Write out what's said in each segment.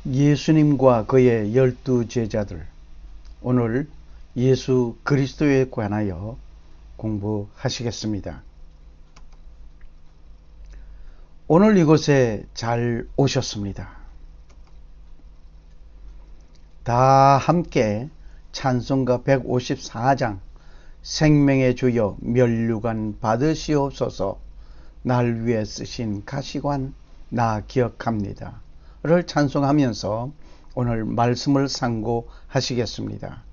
예수님과 그의 12제자들, 오늘 예수 그리스도에 관하여 공부하시겠습니다. 오늘 이곳에 잘 오셨습니다. 다 함께 찬송가 154장 생명의 주여 면류관 받으시옵소서, 날 위해 쓰신 가시관 나 기억합니다 를 찬송하면서 오늘 말씀을 상고하시겠습니다.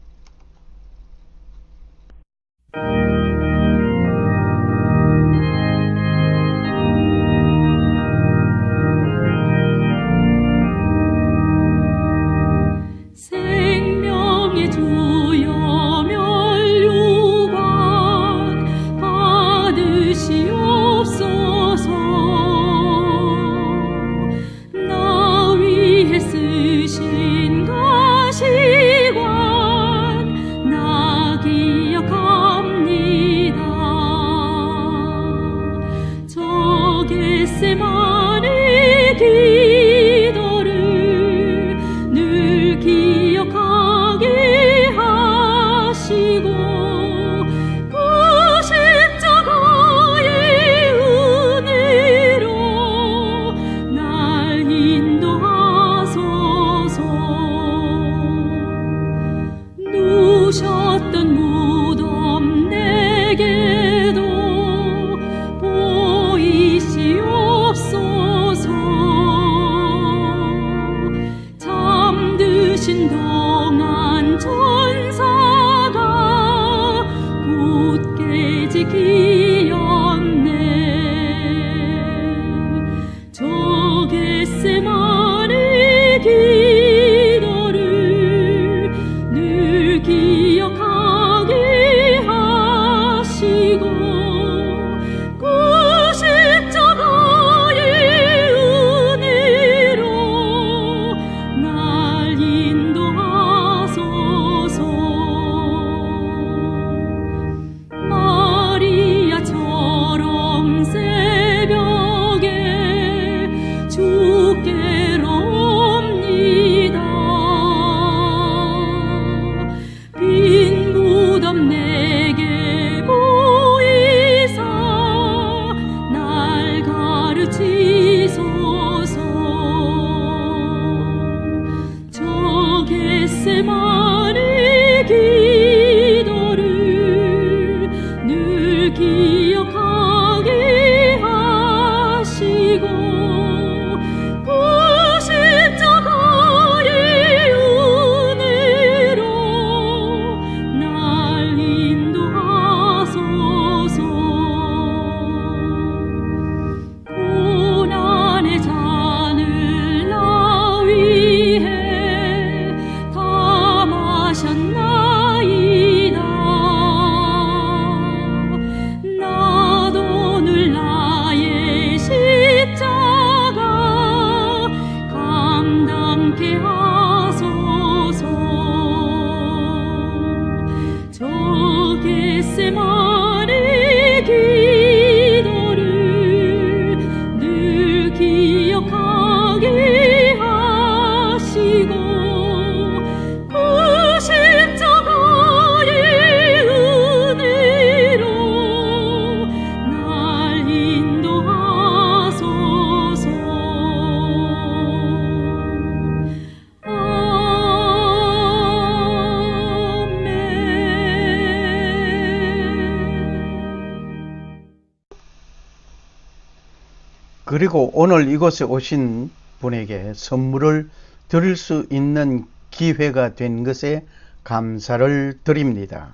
그리고 오늘 이곳에 오신 분에게 선물을 드릴 수 있는 기회가 된 것에 감사를 드립니다.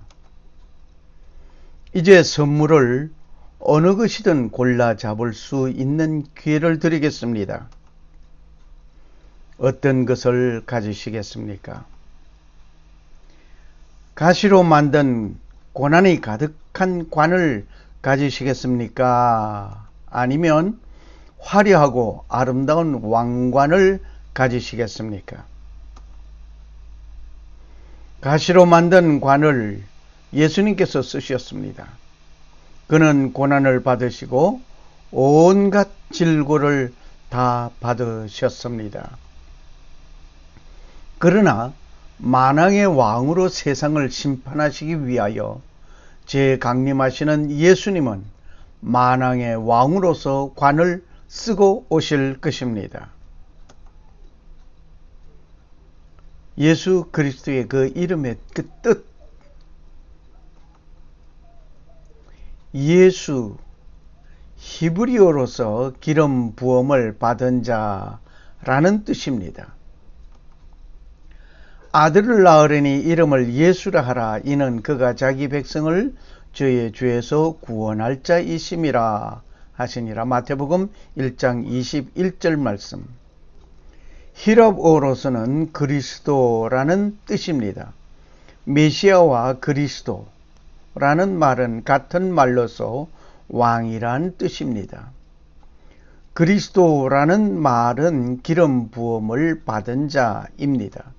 이제 선물을 어느 것이든 골라 잡을 수 있는 기회를 드리겠습니다. 어떤 것을 가지시겠습니까? 가시로 만든 고난이 가득한 관을 가지시겠습니까? 아니면 화려하고 아름다운 왕관을 가지시겠습니까? 가시로 만든 관을 예수님께서 쓰셨습니다. 그는 고난을 받으시고 온갖 질고를 다 받으셨습니다. 그러나 만왕의 왕으로 세상을 심판하시기 위하여 재강림하시는 예수님은 만왕의 왕으로서 관을 쓰고 오실 것입니다. 예수 그리스도의 그 이름의 그 뜻, 예수, 히브리어로서 기름 부음을 받은 자라는 뜻입니다. 아들을 낳으려니 이름을 예수라 하라. 이는 그가 자기 백성을 저의 죄에서 구원할 자이심이라 하시니라. 마태복음 1장 21절 말씀. 히랍어로서는 그리스도라는 뜻입니다. 메시아와 그리스도라는 말은 같은 말로서 왕이란 뜻입니다. 그리스도라는 말은 기름 부음을 받은 자입니다.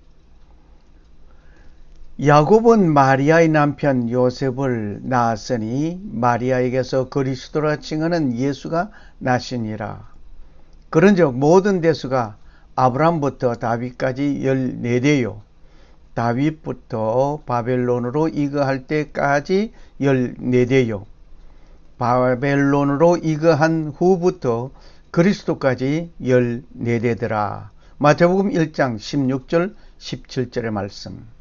야곱은 마리아의 남편 요셉을 낳았으니 마리아에게서 그리스도라 칭하는 예수가 나시니라. 그런즉 모든 대수가 아브람부터 다윗까지 14대요. 다윗부터 바벨론으로 이거할 때까지 14대요. 바벨론으로 이거한 후부터 그리스도까지 14대더라. 마태복음 1장 16절 17절의 말씀.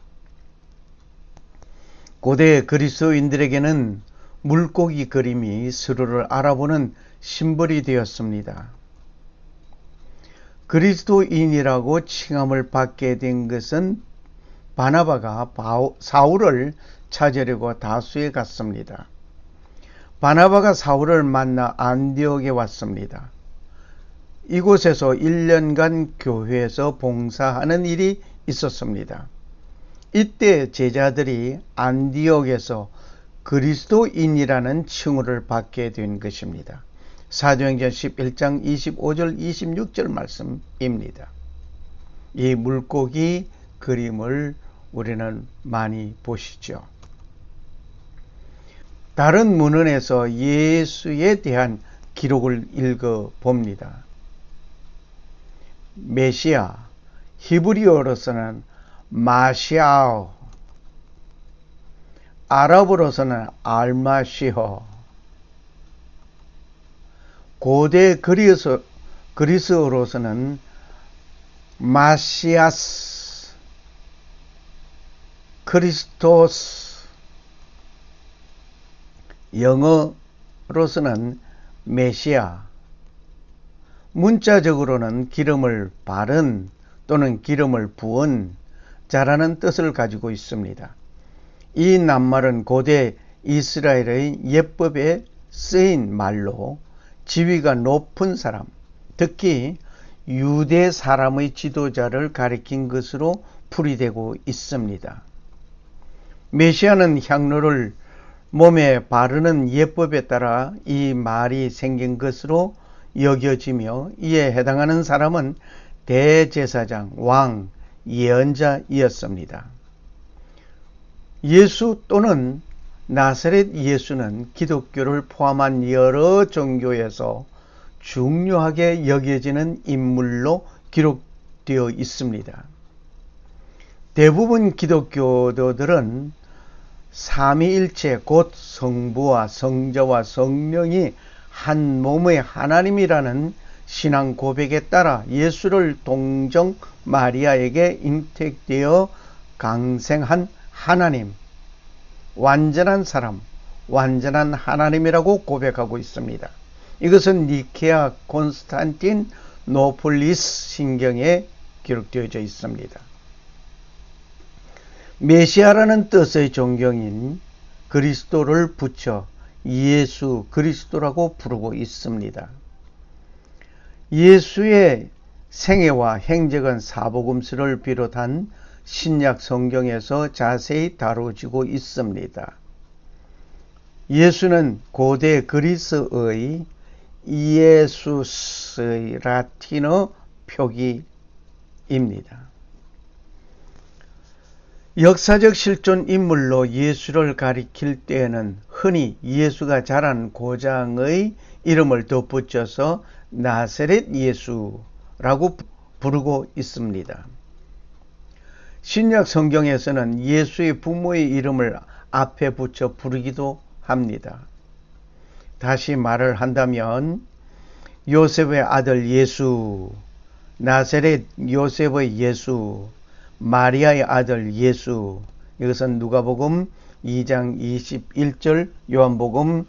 고대 그리스도인들에게는 물고기 그림이 서로를 알아보는 심벌이 되었습니다. 그리스도인이라고 칭함을 받게 된 것은 바나바가 사울을 찾으려고 다수에 갔습니다. 바나바가 사울을 만나 안디옥에 왔습니다. 이곳에서 1년간 교회에서 봉사하는 일이 있었습니다. 이때 제자들이 안디옥에서 그리스도인이라는 칭호를 받게 된 것입니다. 사도행전 11장 25절 26절 말씀입니다. 이 물고기 그림을 우리는 많이 보시죠. 다른 문헌에서 예수에 대한 기록을 읽어봅니다. 메시아, 히브리어로서는 마시아오, 아랍어로서는 알마시호, 고대 그리스어로서는 마시아스, 크리스토스, 영어로서는 메시아, 문자적으로는 기름을 바른 또는 기름을 부은 자라는 뜻을 가지고 있습니다. 이 낱말은 고대 이스라엘의 예법에 쓰인 말로 지위가 높은 사람, 특히 유대 사람의 지도자를 가리킨 것으로 풀이되고 있습니다. 메시아는 향로를 몸에 바르는 예법에 따라 이 말이 생긴 것으로 여겨지며 이에 해당하는 사람은 대제사장, 왕, 예언자이었습니다. 예수 또는 나사렛 예수는 기독교를 포함한 여러 종교에서 중요하게 여겨지는 인물로 기록되어 있습니다. 대부분 기독교도들은 삼위일체 곧 성부와 성자와 성령이 한 몸의 하나님이라는 신앙 고백에 따라 예수를 동정 마리아에게 잉태되어 강생한 하나님, 완전한 사람, 완전한 하나님이라고 고백하고 있습니다. 이것은 니케아 콘스탄틴 노폴리스 신경에 기록되어져 있습니다. 메시아라는 뜻의 존경인 그리스도를 붙여 예수 그리스도라고 부르고 있습니다. 예수의 생애와 행적은 사복음서를 비롯한 신약 성경에서 자세히 다뤄지고 있습니다. 예수는 고대 그리스의 이에수스의 라틴어 표기입니다. 역사적 실존 인물로 예수를 가리킬 때에는 흔히 예수가 자란 고장의 이름을 덧붙여서 나사렛 예수라고 부르고 있습니다. 신약 성경에서는 예수의 부모의 이름을 앞에 붙여 부르기도 합니다. 다시 말을 한다면 요셉의 아들 예수, 나사렛 요셉의 예수, 마리아의 아들 예수, 이것은 누가복음 2장 21절, 요한복음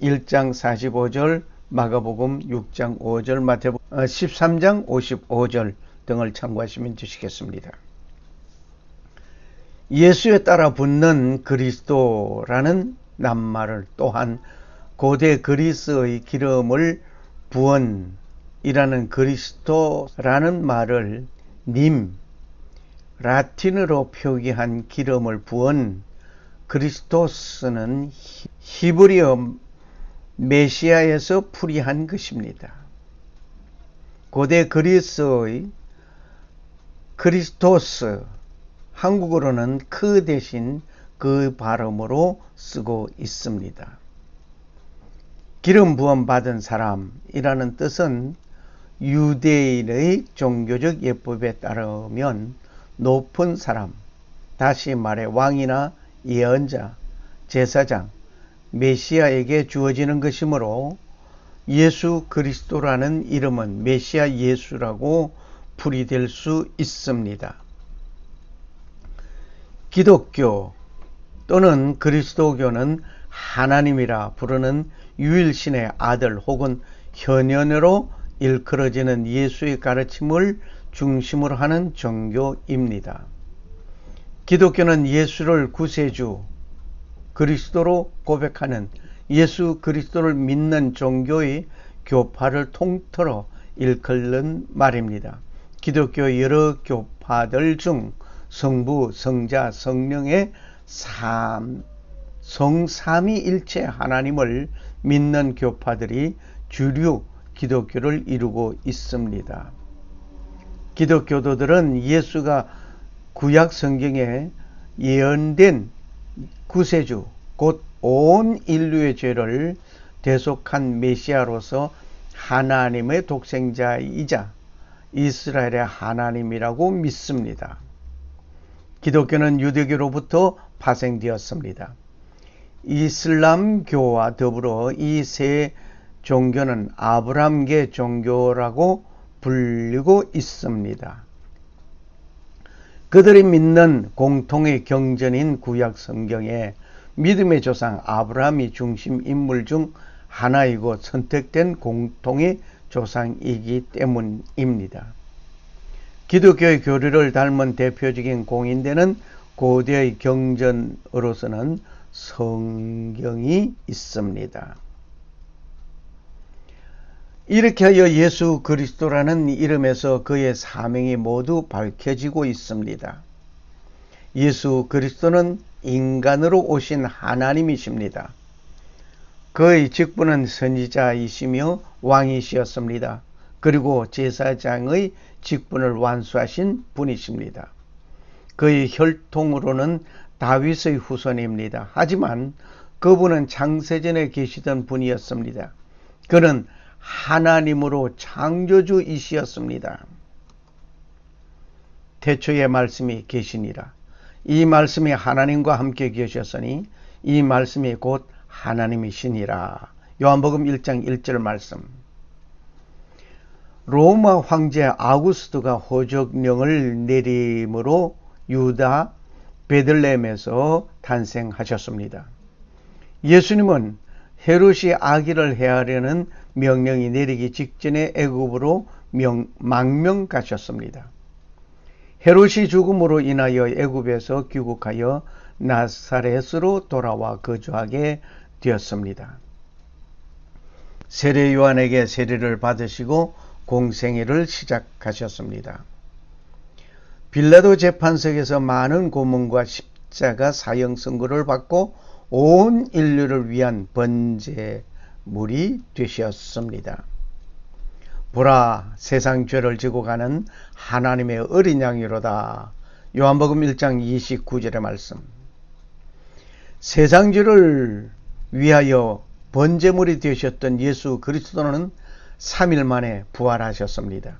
1장 45절, 마가복음 6장 5절, 마태복음 13장 55절 등을 참고하시면 되시겠습니다. 예수에 따라 붙는 그리스도라는 낱말을 또한 고대 그리스의 기름을 부은이라는 그리스도라는 말을 님, 라틴어로 표기한 기름을 부은 그리스토스는 히브리어 메시아에서 풀이한 것입니다. 고대 그리스의 크리스토스, 한국어로는 그 대신 그 발음으로 쓰고 있습니다. 기름 부음 받은 사람이라는 뜻은 유대인의 종교적 예법에 따르면 높은 사람, 다시 말해 왕이나 예언자, 제사장, 메시아에게 주어지는 것이므로 예수 그리스도라는 이름은 메시아 예수라고 풀이될 수 있습니다. 기독교 또는 그리스도교는 하나님이라 부르는 유일신의 아들 혹은 현현으로 일컬어지는 예수의 가르침을 중심으로 하는 종교입니다. 기독교는 예수를 구세주, 그리스도로 고백하는 예수 그리스도를 믿는 종교의 교파를 통틀어 일컫는 말입니다. 기독교 여러 교파들 중 성부, 성자, 성령의 성삼위일체 하나님을 믿는 교파들이 주류 기독교를 이루고 있습니다. 기독교도들은 예수가 구약 성경에 예언된 구세주, 곧 온 인류의 죄를 대속한 메시아로서 하나님의 독생자이자 이스라엘의 하나님이라고 믿습니다. 기독교는 유대교로부터 파생되었습니다. 이슬람교와 더불어 이 세 종교는 아브라함계 종교라고 불리고 있습니다. 그들이 믿는 공통의 경전인 구약 성경에 믿음의 조상 아브라함이 중심 인물 중 하나이고 선택된 공통의 조상이기 때문입니다. 기독교의 교리를 닮은 대표적인 공인되는 고대의 경전으로서는 성경이 있습니다. 이렇게 하여 예수 그리스도라는 이름에서 그의 사명이 모두 밝혀지고 있습니다. 예수 그리스도는 인간으로 오신 하나님이십니다. 그의 직분은 선지자이시며 왕이시었습니다. 그리고 제사장의 직분을 완수하신 분이십니다. 그의 혈통으로는 다윗의 후손입니다. 하지만 그분은 창세전에 계시던 분이었습니다. 그는 하나님으로 창조주이시였습니다. 태초에 말씀이 계시니라. 이 말씀이 하나님과 함께 계셨으니 이 말씀이 곧 하나님이시니라. 요한복음 1장 1절 말씀. 로마 황제 아구스토가 호적령을 내림으로 유다 베들레헴에서 탄생하셨습니다. 예수님은 헤롯이 아기를 해하려는 명령이 내리기 직전에 애굽으로 망명 가셨습니다. 헤롯이 죽음으로 인하여 애굽에서 귀국하여 나사렛으로 돌아와 거주하게 되었습니다. 세례 요한에게 세례를 받으시고 공생애를 시작하셨습니다. 빌라도 재판석에서 많은 고문과 십자가 사형 선고를 받고 온 인류를 위한 번제물이 되셨습니다. 보라, 세상 죄를 지고 가는 하나님의 어린 양이로다. 요한복음 1장 29절의 말씀. 세상 죄를 위하여 번제물이 되셨던 예수 그리스도는 3일 만에 부활하셨습니다.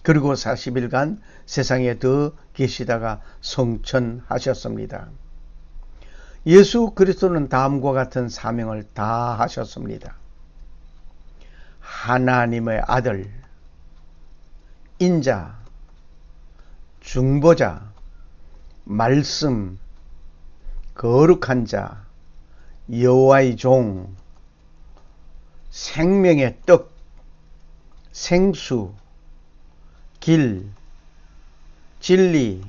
그리고 40일간 세상에 더 계시다가 성천하셨습니다. 예수 그리스도는 다음과 같은 사명을 다 하셨습니다. 하나님의 아들, 인자, 중보자, 말씀, 거룩한 자, 여호와의 종, 생명의 떡, 생수, 길, 진리,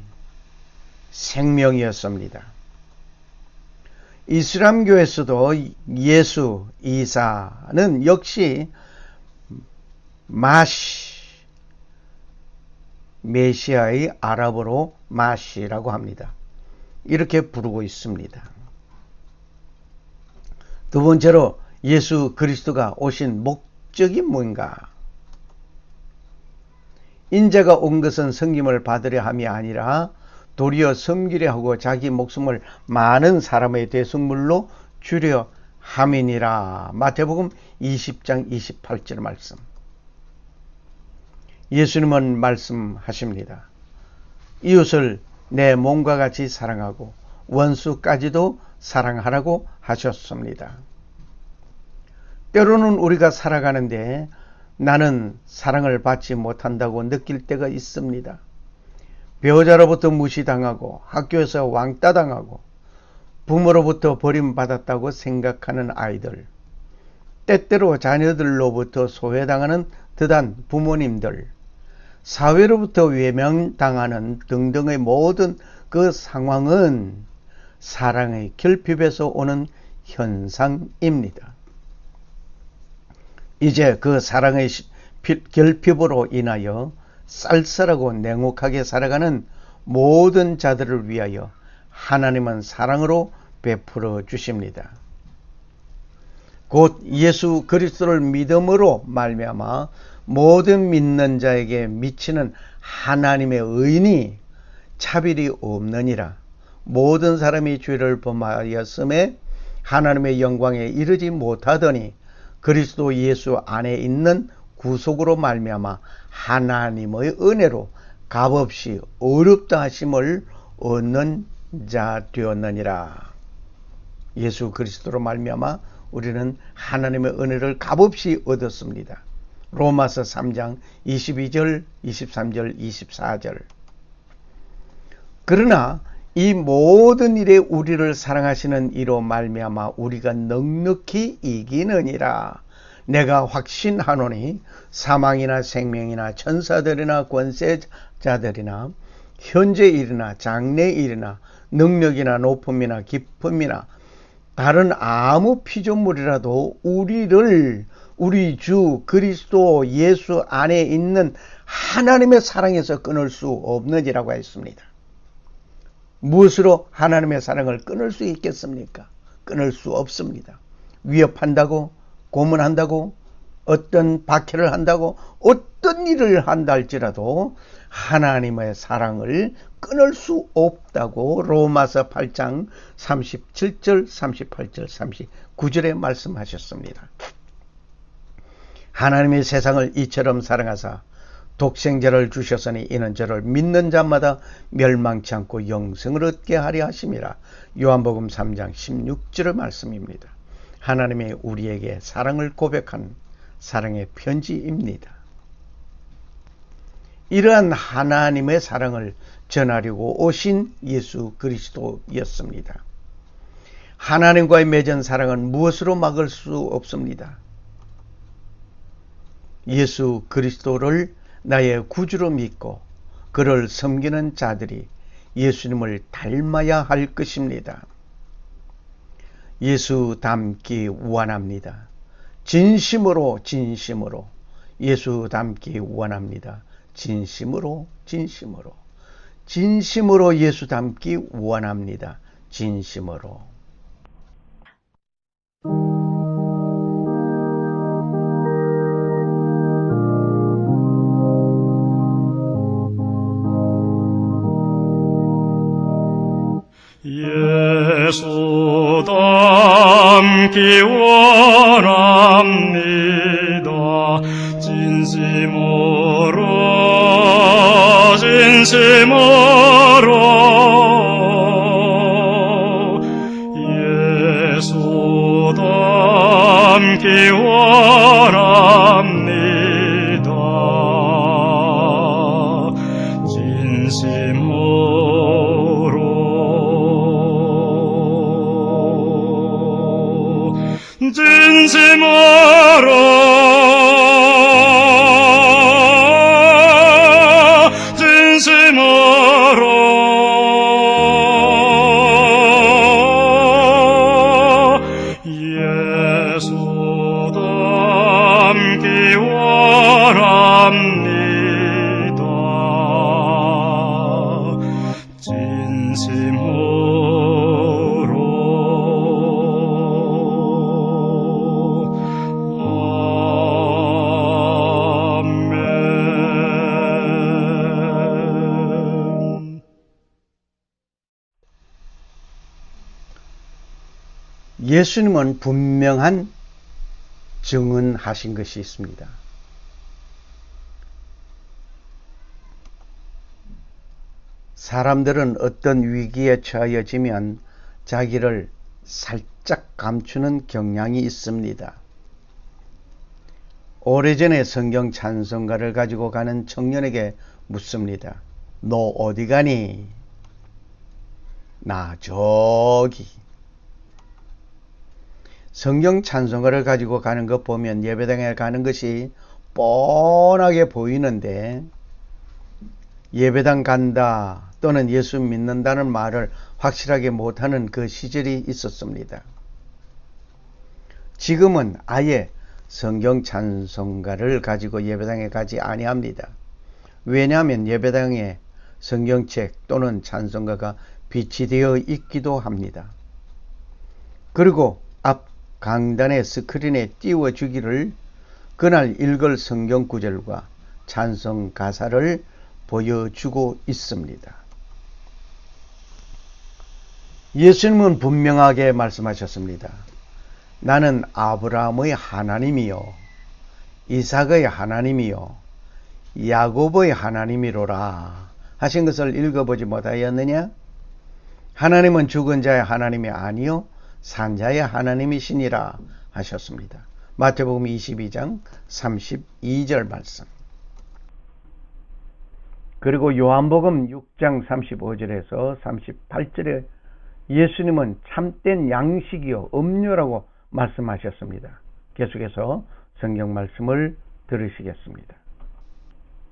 생명이었습니다. 이슬람교에서도 예수, 이사는 역시 마시, 메시아의 아랍어로 마시라고 합니다. 이렇게 부르고 있습니다. 두 번째로 예수 그리스도가 오신 목적이 뭔가? 인자가 온 것은 섬김을 받으려 함이 아니라 도리어 섬기려 하고 자기 목숨을 많은 사람의 대속물로 주려 함이니라. 마태복음 20장 28절 말씀. 예수님은 말씀하십니다. 이웃을 내 몸과 같이 사랑하고 원수까지도 사랑하라고 하셨습니다. 때로는 우리가 살아가는데 나는 사랑을 받지 못한다고 느낄 때가 있습니다. 배우자로부터 무시당하고 학교에서 왕따당하고 부모로부터 버림받았다고 생각하는 아이들, 때때로 자녀들로부터 소외당하는 듯한 부모님들, 사회로부터 외면당하는 등등의 모든 그 상황은 사랑의 결핍에서 오는 현상입니다. 이제 그 사랑의 결핍으로 인하여 쌀쌀하고 냉혹하게 살아가는 모든 자들을 위하여 하나님은 사랑으로 베풀어 주십니다. 곧 예수 그리스도를 믿음으로 말미암아 모든 믿는 자에게 미치는 하나님의 의인이 차별이 없느니라. 모든 사람이 죄를 범하였음에 하나님의 영광에 이르지 못하더니 그리스도 예수 안에 있는 구속으로 말미암아 하나님의 은혜로 값없이 어렵다 하심을 얻는 자 되었느니라. 예수 그리스도로 말미암아 우리는 하나님의 은혜를 값없이 얻었습니다. 로마서 3장 22절, 23절, 24절. 그러나 이 모든 일에 우리를 사랑하시는 이로 말미암아 우리가 넉넉히 이기느니라. 내가 확신하노니 사망이나 생명이나 천사들이나 권세자들이나 현재 일이나 장래 일이나 능력이나 높음이나 깊음이나 다른 아무 피조물이라도 우리를 우리 주 그리스도 예수 안에 있는 하나님의 사랑에서 끊을 수 없느니라고 했습니다. 무엇으로 하나님의 사랑을 끊을 수 있겠습니까? 끊을 수 없습니다. 위협한다고, 고문한다고, 어떤 박해를 한다고, 어떤 일을 한다 할지라도 하나님의 사랑을 끊을 수 없다고 로마서 8장 37절, 38절, 39절에 말씀하셨습니다. 하나님이 세상을 이처럼 사랑하사 독생자를 주셨으니 이는 저를 믿는 자마다 멸망치 않고 영생을 얻게 하려 하심이라. 요한복음 3장 16절의 말씀입니다. 하나님이 우리에게 사랑을 고백한 사랑의 편지입니다. 이러한 하나님의 사랑을 전하려고 오신 예수 그리스도였습니다. 하나님과의 맺은 사랑은 무엇으로 막을 수 없습니다. 예수 그리스도를 나의 구주로 믿고 그를 섬기는 자들이 예수님을 닮아야 할 것입니다. 예수 닮기 원합니다. 진심으로 예수 닮기 원합니다. 진심으로 예수 닮기 원합니다. 진심으로. 예수 닮기 원합니다. 진심으로 예수답기 원합니다. 예수님은 분명한 증언하신 것이 있습니다. 사람들은 어떤 위기에 처하여지면 자기를 살짝 감추는 경향이 있습니다. 오래전에 성경 찬송가를 가지고 가는 청년에게 묻습니다. 너 어디 가니? 나 저기. 성경 찬송가를 가지고 가는 것 보면 예배당에 가는 것이 뻔하게 보이는데, 예배당 간다 또는 예수 믿는다는 말을 확실하게 못하는 그 시절이 있었습니다. 지금은 아예 성경 찬송가를 가지고 예배당에 가지 아니합니다. 왜냐하면 예배당에 성경책 또는 찬송가가 비치되어 있기도 합니다. 그리고 앞 강단의 스크린에 띄워주기를 그날 읽을 성경 구절과 찬송 가사를 보여주고 있습니다. 예수님은 분명하게 말씀하셨습니다. 나는 아브라함의 하나님이요 이삭의 하나님이요 야곱의 하나님이로라 하신 것을 읽어보지 못하였느냐? 하나님은 죽은 자의 하나님이 아니요 산자의 하나님이시니라 하셨습니다. 마태복음 22장 32절 말씀. 그리고 요한복음 6장 35절에서 38절에 예수님은 참된 양식이요 음료라고 말씀하셨습니다. 계속해서 성경 말씀을 들으시겠습니다.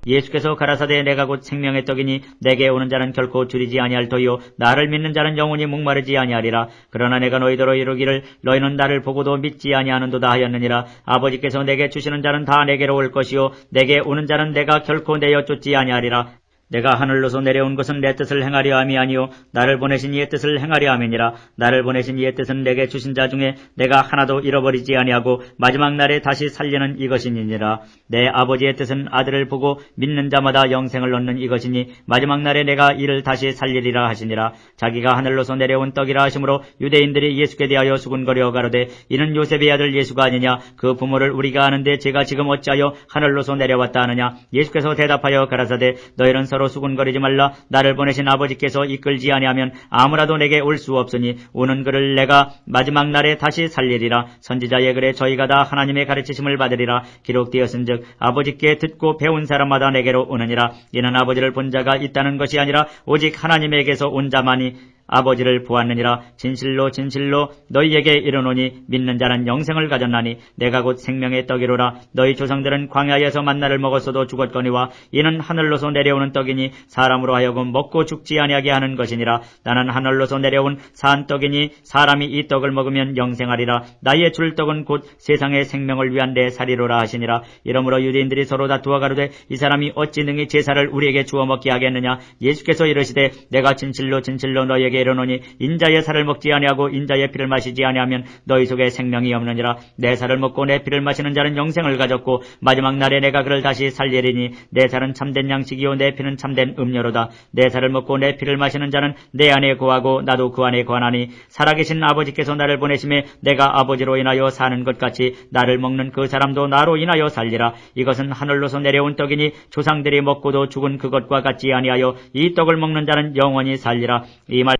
예수께서 가라사대 내가 곧 생명의 떡이니 내게 오는 자는 결코 줄이지 아니할 터이요 나를 믿는 자는 영원히 목마르지 아니하리라. 그러나 내가 너희더러 이르기를 너희는 나를 보고도 믿지 아니하는도다 하였느니라. 아버지께서 내게 주시는 자는 다 내게로 올 것이요 내게 오는 자는 내가 결코 내어 쫓지 아니하리라. 내가 하늘로서 내려온 것은 내 뜻을 행하려 함이 아니요 나를 보내신 이의 뜻을 행하려 함이니라. 나를 보내신 이의 뜻은 내게 주신 자 중에 내가 하나도 잃어버리지 아니하고 마지막 날에 다시 살리는 이것이니라. 내 아버지의 뜻은 아들을 보고 믿는 자마다 영생을 얻는 이것이니 마지막 날에 내가 이를 다시 살리리라 하시니라. 자기가 하늘로서 내려온 떡이라 하시므로 유대인들이 예수께 대하여 수군거려 가로되 이는 요셉의 아들 예수가 아니냐? 그 부모를 우리가 아는데 제가 지금 어찌하여 하늘로서 내려왔다 하느냐? 예수께서 대답하여 가라사대 너희는 서로 수군거리지 말라. 나를 보내신 아버지께서 이끌지 아니하면 아무라도 내게 올 수 없으니 오는 그를 내가 마지막 날에 다시 살리리라. 선지자의 글에 저희가 다 하나님의 가르치심을 받으리라. 기록되었은즉 아버지께 듣고 배운 사람마다 내게로 오느니라. 이는 아버지를 본 자가 있다는 것이 아니라 오직 하나님에게서 온 자만이 아버지를 보았느니라. 진실로 진실로 너희에게 이르노니 믿는 자는 영생을 가졌나니 내가 곧 생명의 떡이로라. 너희 조상들은 광야에서 만나를 먹었어도 죽었거니와 이는 하늘로서 내려오는 떡이니 사람으로 하여금 먹고 죽지 아니하게 하는 것이니라. 나는 하늘로서 내려온 산 떡이니 사람이 이 떡을 먹으면 영생하리라. 나의 줄 떡은 곧 세상의 생명을 위한 내 살이로라 하시니라. 이러므로 유대인들이 서로 다투어 가로되 이 사람이 어찌 능히 제사를 우리에게 주어 먹게 하겠느냐? 예수께서 이르시되 내가 진실로 진실로 너희에게 너희에게 이르노니 인자의 살을 먹지 아니하고 인자의 피를 마시지 아니하면 너희 속에 생명이 없느니라. 내 살을 먹고 내 피를 마시는 자는 영생을 가졌고 마지막 날에 내가 그를 다시 살리리니 내 살은 참된 양식이요 내 피는 참된 음료로다. 내 살을 먹고 내 피를 마시는 자는 내 안에 거하고 나도 그 안에 거하나니 살아계신 아버지께서 나를 보내심에 내가 아버지로 인하여 사는 것 같이 나를 먹는 그 사람도 나로 인하여 살리라. 이것은 하늘로서 내려온 떡이니 조상들이 먹고도 죽은 그것과 같지 아니하여 이 떡을 먹는 자는 영원히 살리라. 이 말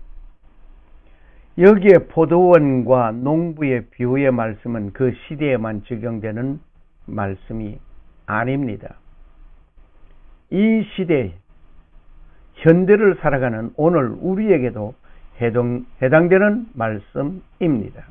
여기에 포도원과 농부의 비유의 말씀은 그 시대에만 적용되는 말씀이 아닙니다. 이 시대, 현대를 살아가는 오늘 우리에게도 해당되는 말씀입니다.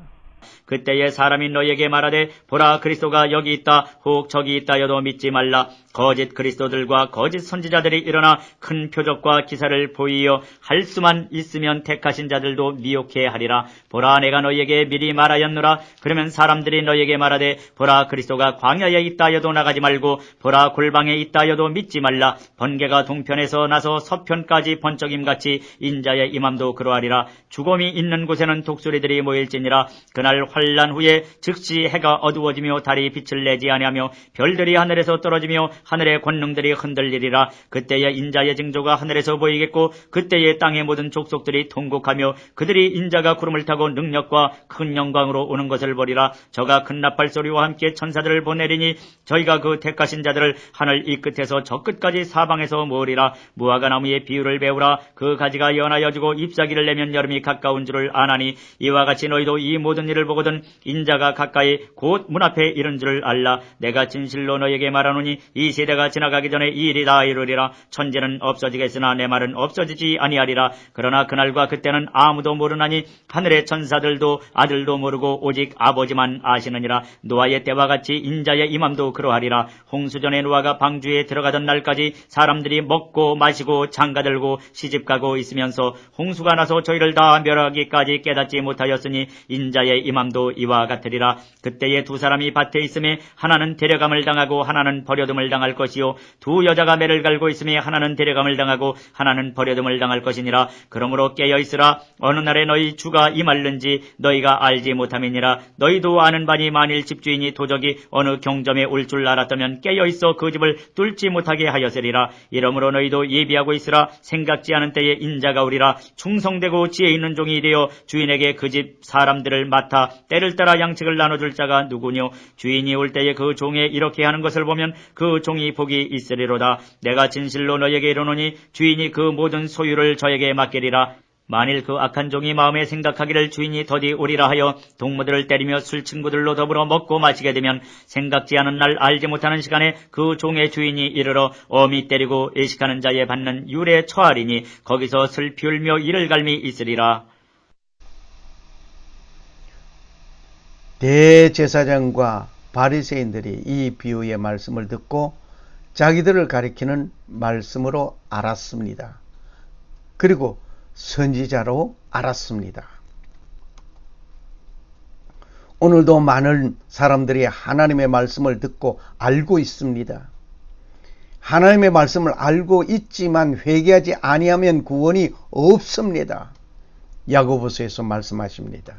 그때에 사람이 너희에게 말하되 보라 그리스도가 여기 있다 혹 저기 있다 여도 믿지 말라. 거짓 그리스도들과 거짓 선지자들이 일어나 큰 표적과 기사를 보이어 할 수만 있으면 택하신 자들도 미혹해 하리라. 보라 내가 너희에게 미리 말하였노라. 그러면 사람들이 너희에게 말하되 보라 그리스도가 광야에 있다 여도 나가지 말고 보라 골방에 있다 여도 믿지 말라. 번개가 동편에서 나서 서편까지 번쩍임같이 인자의 임함도 그러하리라. 죽음이 있는 곳에는 독수리들이 모일지니라. 그날 환란 후에 즉시 해가 어두워지며 달이 빛을 내지 아니하며 별들이 하늘에서 떨어지며 하늘의 권능들이 흔들리리라. 그때에 인자의 징조가 하늘에서 보이겠고 그때에 땅의 모든 족속들이 통곡하며 그들이 인자가 구름을 타고 능력과 큰 영광으로 오는 것을 보리라. 저가 큰 나팔 소리와 함께 천사들을 보내리니 저희가 그 택하신 자들을 하늘 이 끝에서 저 끝까지 사방에서 모으리라. 무화과 나무의 비유를 배우라. 그 가지가 연하여지고 잎사귀를 내면 여름이 가까운 줄을 아나니 이와 같이 너희도 이 모든 일을 보거든 인자가 가까이 곧 문 앞에 이른 줄을 알라. 내가 진실로 너에게 말하노니 이 세대가 지나가기 전에 이 일이 다 이루리라. 천지는 없어지겠으나 내 말은 없어지지 아니하리라. 그러나 그날과 그때는 아무도 모르나니 하늘의 천사들도 아들도 모르고 오직 아버지만 아시느니라. 노아의 때와 같이 인자의 임함도 그러하리라. 홍수전에 노아가 방주에 들어가던 날까지 사람들이 먹고 마시고 장가들고 시집가고 있으면서 홍수가 나서 저희를 다 멸하기까지 깨닫지 못하였으니 인자의 임함도 이와 같으리라. 그때에 두 사람이 밭에 있음에 하나는 데려감을 당하고 하나는 버려둠을 당할 것이요 두 여자가 매를 갈고 있음에 하나는 데려감을 당하고 하나는 버려둠을 당할 것이니라. 그러므로 깨어있으라. 어느 날에 너희 주가 임할는지 너희가 알지 못함이니라. 너희도 아는 바니 만일 집주인이 도적이 어느 경점에 올 줄 알았다면 깨어있어 그 집을 뚫지 못하게 하였으리라. 이러므로 너희도 예비하고 있으라. 생각지 않은 때에 인자가 오리라. 충성되고 지혜 있는 종이 되어 주인에게 그 집 사람들을 맡아 때를 따라 양식을 나눠줄 자가 누구뇨. 주인이 올 때에 그 종에 이렇게 하는 것을 보면 그 종이 복이 있으리로다. 내가 진실로 너에게 이르노니 주인이 그 모든 소유를 저에게 맡기리라. 만일 그 악한 종이 마음에 생각하기를 주인이 더디 오리라 하여 동무들을 때리며 술 친구들로 더불어 먹고 마시게 되면 생각지 않은 날 알지 못하는 시간에 그 종의 주인이 이르러 어미 때리고 애식하는 자에 받는 율에 처하리니 거기서 슬피 울며 이를 갈미 있으리라. 대제사장과 바리새인들이 이 비유의 말씀을 듣고 자기들을 가리키는 말씀으로 알았습니다. 그리고 선지자로 알았습니다. 오늘도 많은 사람들이 하나님의 말씀을 듣고 알고 있습니다. 하나님의 말씀을 알고 있지만 회개하지 아니하면 구원이 없습니다. 야고보서에서 말씀하십니다.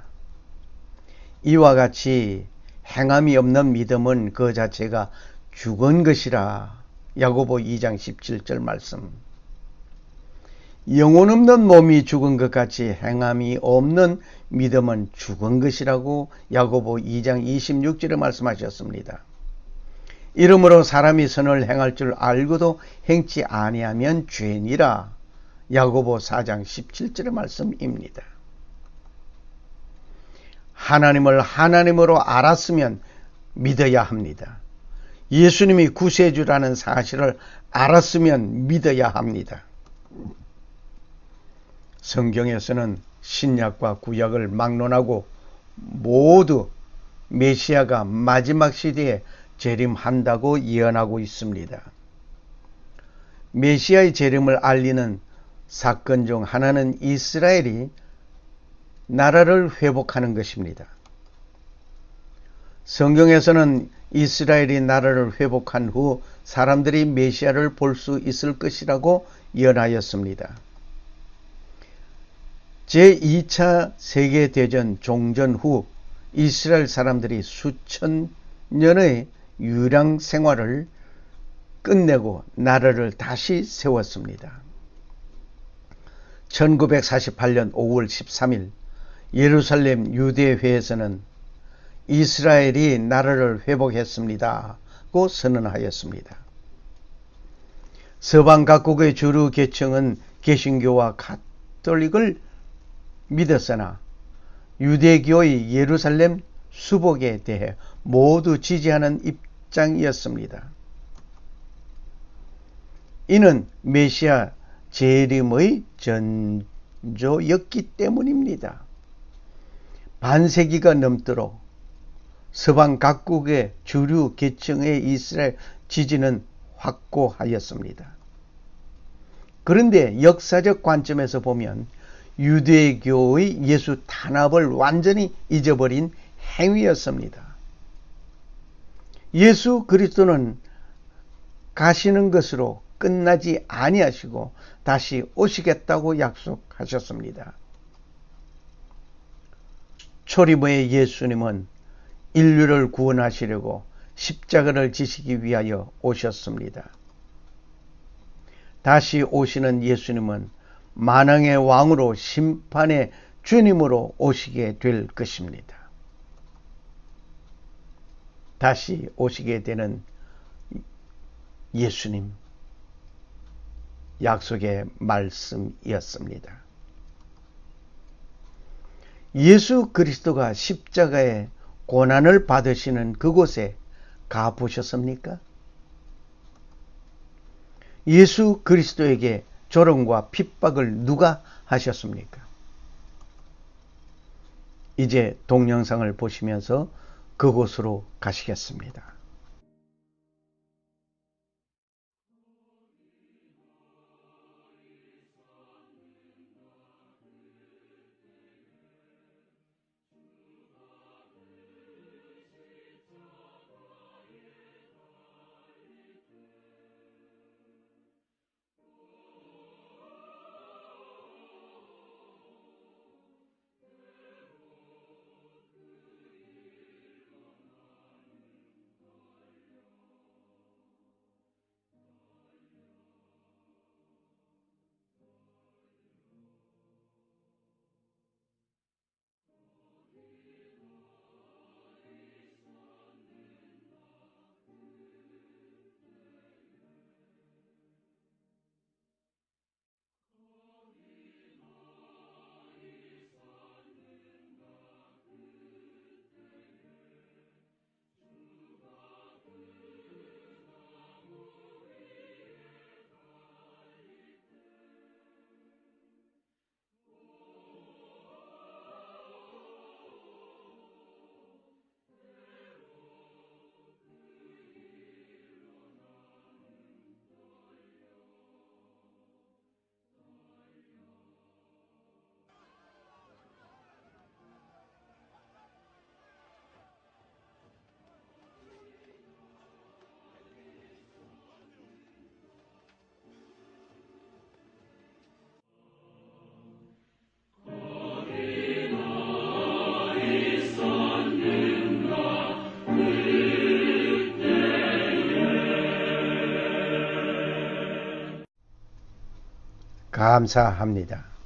이와 같이 행함이 없는 믿음은 그 자체가 죽은 것이라. 야고보 2장 17절 말씀. 영혼 없는 몸이 죽은 것 같이 행함이 없는 믿음은 죽은 것이라고 야고보 2장 26절에 말씀하셨습니다. 이러므로 사람이 선을 행할 줄 알고도 행치 아니하면 죄니라. 야고보 4장 17절의 말씀입니다. 하나님을 하나님으로 알았으면 믿어야 합니다. 예수님이 구세주라는 사실을 알았으면 믿어야 합니다. 성경에서는 신약과 구약을 막론하고 모두 메시아가 마지막 시대에 재림한다고 예언하고 있습니다. 메시아의 재림을 알리는 사건 중 하나는 이스라엘이 나라를 회복하는 것입니다. 성경에서는 이스라엘이 나라를 회복한 후 사람들이 메시아를 볼 수 있을 것이라고 예언하였습니다. 제2차 세계대전 종전 후 이스라엘 사람들이 수천 년의 유랑 생활을 끝내고 나라를 다시 세웠습니다. 1948년 5월 13일 예루살렘 유대회에서는 이스라엘이 나라를 회복했습니다고 선언하였습니다. 서방 각국의 주류 계층은 개신교와 가톨릭을 믿었으나 유대교의 예루살렘 수복에 대해 모두 지지하는 입장이었습니다. 이는 메시아 재림의 전조였기 때문입니다. 반세기가 넘도록 서방 각국의 주류 계층의 이스라엘 지지는 확고하였습니다. 그런데 역사적 관점에서 보면 유대교의 예수 탄압을 완전히 잊어버린 행위였습니다. 예수 그리스도는 가시는 것으로 끝나지 아니하시고 다시 오시겠다고 약속하셨습니다. 초림 후의 예수님은 인류를 구원하시려고 십자가를 지시기 위하여 오셨습니다. 다시 오시는 예수님은 만왕의 왕으로 심판의 주님으로 오시게 될 것입니다. 다시 오시게 되는 예수님 약속의 말씀이었습니다. 예수 그리스도가 십자가의 고난을 받으시는 그곳에 가보셨습니까? 예수 그리스도에게 조롱과 핍박을 누가 하셨습니까? 이제 동영상을 보시면서 그곳으로 가시겠습니다. 감사합니다.